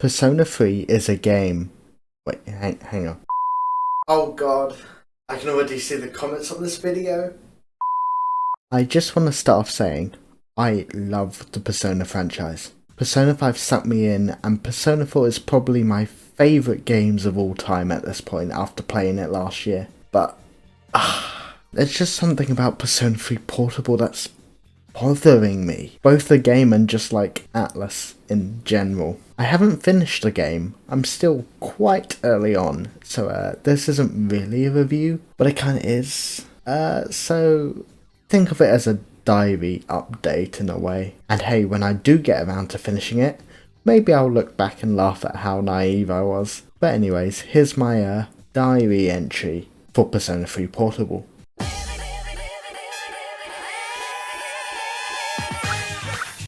Persona 3 is a game. Wait, hang on. Oh god, I can already see the comments on this video. I just want to start off saying, I love the Persona franchise. Persona 5 sucked me in, and Persona 4 is probably my favourite games of all time at this point after playing it last year. But, there's just something about Persona 3 Portable that's bothering me. Both the game and just like Atlas in general. I haven't finished the game, I'm still quite early on, so this isn't really a review, but it kinda is. So think of it as a diary update in a way. And hey, when I do get around to finishing it, maybe I'll look back and laugh at how naive I was. But anyways, here's my diary entry for Persona 3 Portable.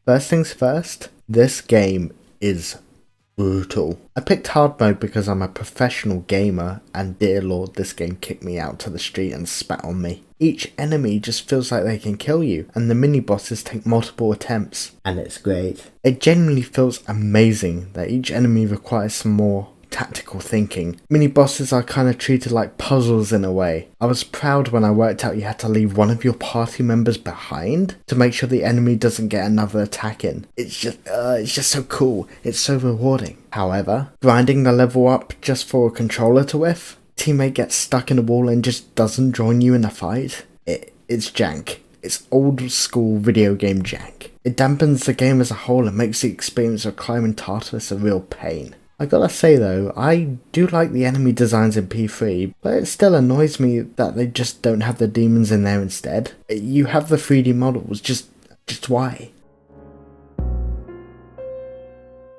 First things first, this game is brutal. I picked hard mode because I'm a professional gamer, and dear lord, this game kicked me out to the street and spat on me. Each enemy just feels like they can kill you, and the mini bosses take multiple attempts, and it's great. It genuinely feels amazing that each enemy requires some more tactical thinking. Mini bosses are kind of treated like puzzles in a way. I was proud when I worked out you had to leave one of your party members behind to make sure the enemy doesn't get another attack in. It's just so cool. It's so rewarding. However, grinding the level up just for a controller to whiff, teammate gets stuck in a wall and just doesn't join you in the fight. It's jank. It's old school video game jank. It dampens the game as a whole and makes the experience of climbing Tartarus a real pain. I gotta say though, I do like the enemy designs in P3, but it still annoys me that they just don't have the demons in there instead. You have the 3D models, just why?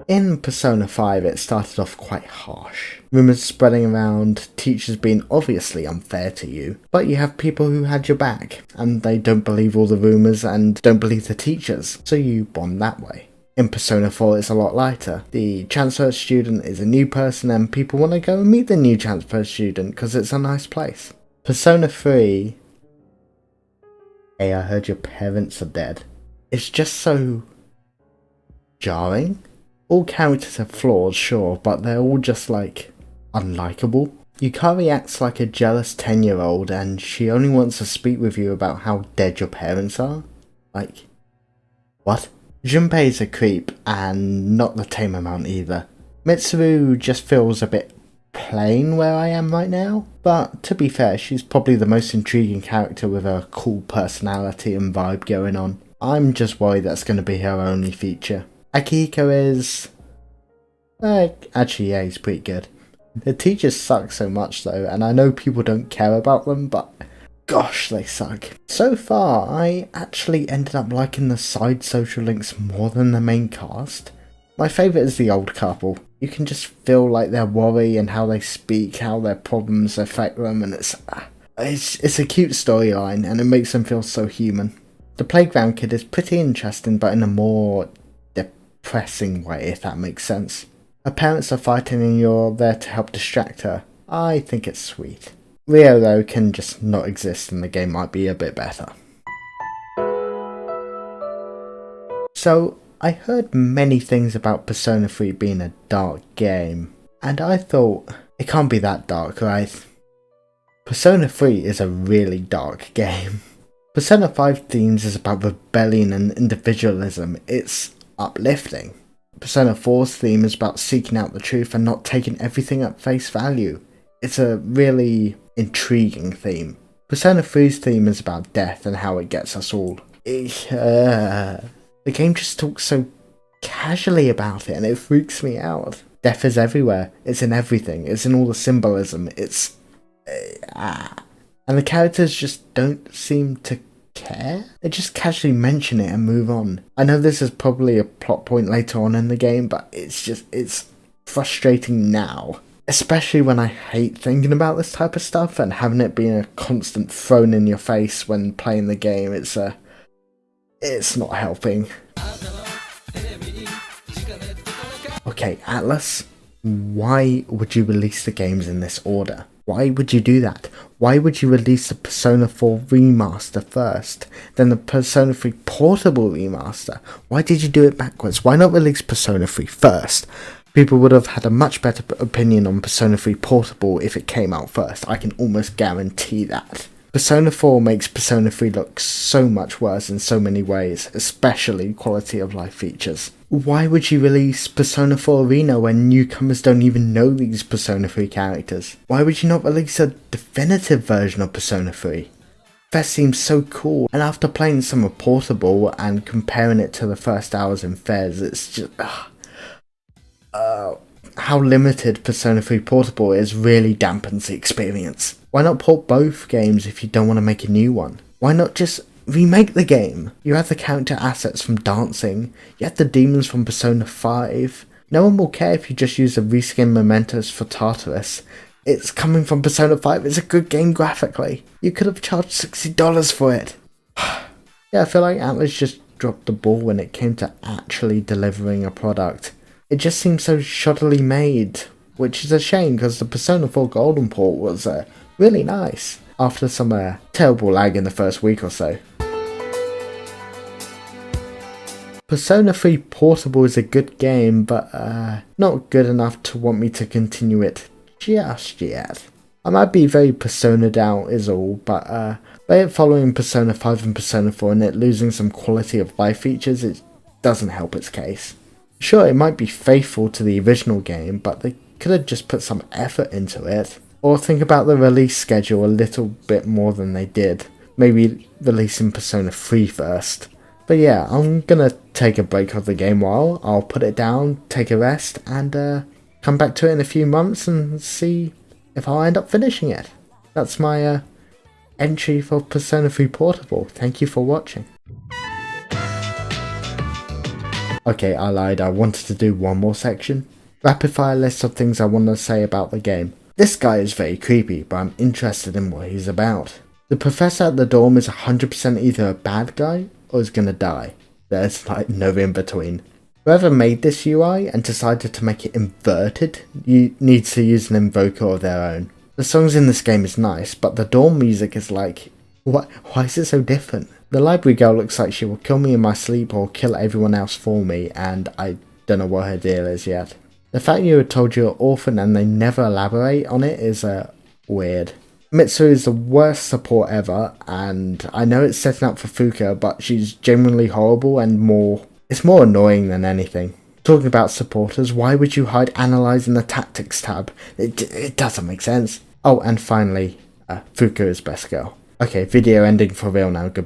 In Persona 5 it started off quite harsh. Rumours spreading around, teachers being obviously unfair to you, but you have people who had your back, and they don't believe all the rumours and don't believe the teachers, so you bond that way. In Persona 4 it's a lot lighter. The transfer student is a new person and people want to go and meet the new transfer student because it's a nice place. Persona 3... Hey, I heard your parents are dead. It's just so jarring. All characters have flaws, sure, but they're all just like unlikable. Yukari acts like a jealous 10-year-old and she only wants to speak with you about how dead your parents are. Like, what? Junpei's a creep, and not the tame amount either. Mitsuru just feels a bit plain where I am right now, but to be fair, she's probably the most intriguing character with a cool personality and vibe going on. I'm just worried that's going to be her only feature. Akihiko is... actually yeah, he's pretty good. The teachers suck so much though, and I know people don't care about them, but gosh, they suck. So far, I actually ended up liking the side social links more than the main cast. My favourite is the old couple. You can just feel like their worry and how they speak, how their problems affect them, and it's a cute storyline and it makes them feel so human. The playground kid is pretty interesting, but in a more depressing way, if that makes sense. Her parents are fighting and you're there to help distract her. I think it's sweet. Rio though can just not exist and the game might be a bit better. So, I heard many things about Persona 3 being a dark game, and I thought, it can't be that dark, right? Persona 3 is a really dark game. Persona 5 themes is about rebellion and individualism. It's uplifting. Persona 4's theme is about seeking out the truth and not taking everything at face value. It's a really intriguing theme. Persona 3's theme is about death and how it gets us all. The game just talks so casually about it and it freaks me out. Death is everywhere. It's in everything. It's in all the symbolism. And the characters just don't seem to care. They just casually mention it and move on. I know this is probably a plot point later on in the game, but it's frustrating now. Especially when I hate thinking about this type of stuff and having it being a constant thrown in your face when playing the game. It's not helping. Okay, Atlas, why would you release the games in this order? Why would you do that? Why would you release the Persona 4 remaster first, then the Persona 3 portable remaster? Why did you do it backwards? Why not release Persona 3 first, People would have had a much better opinion on Persona 3 Portable if it came out first, I can almost guarantee that. Persona 4 makes Persona 3 look so much worse in so many ways, especially quality of life features. Why would you release Persona 4 Arena when newcomers don't even know these Persona 3 characters? Why would you not release a definitive version of Persona 3? That seems so cool, and after playing some of Portable and comparing it to the first hours in Fez, it's just... how limited Persona 3 Portable is really dampens the experience. Why not port both games if you don't want to make a new one? Why not just remake the game? You have the character assets from Dancing, you have the demons from Persona 5. No one will care if you just use the reskin mementos for Tartarus. It's coming from Persona 5, it's a good game graphically. You could have charged $60 for it. Yeah, I feel like Atlus just dropped the ball when it came to actually delivering a product. It just seems so shoddily made, which is a shame because the Persona 4 Golden port was really nice, after some terrible lag in the first week or so. Persona 3 Portable is a good game, but not good enough to want me to continue it just yet. I might be very Persona'd out is all, but by it following Persona 5 and Persona 4 and it losing some quality of life features, it doesn't help its case. Sure, it might be faithful to the original game, but they could have just put some effort into it. Or think about the release schedule a little bit more than they did. Maybe releasing Persona 3 first. But yeah, I'm gonna take a break of the game while. I'll put it down, take a rest, and come back to it in a few months and see if I'll end up finishing it. That's my entry for Persona 3 Portable. Thank you for watching. Okay, I lied, I wanted to do one more section. Rapid fire list of things I want to say about the game. This guy is very creepy, but I'm interested in what he's about. The professor at the dorm is 100% either a bad guy or is gonna die. There's like no in between. Whoever made this UI and decided to make it inverted needs to use an invoker of their own. The songs in this game is nice, but the dorm music is like, why is it so different? The library girl looks like she will kill me in my sleep or kill everyone else for me, and I don't know what her deal is yet. The fact you were told you're an orphan and they never elaborate on it is weird. Mitsu is the worst support ever, and I know it's setting up for Fuka, but she's genuinely horrible and it's more annoying than anything. Talking about supporters, why would you hide Analyze in the Tactics tab? It doesn't make sense. Oh, and finally, Fuka is best girl. Okay, video ending for real now, goodbye.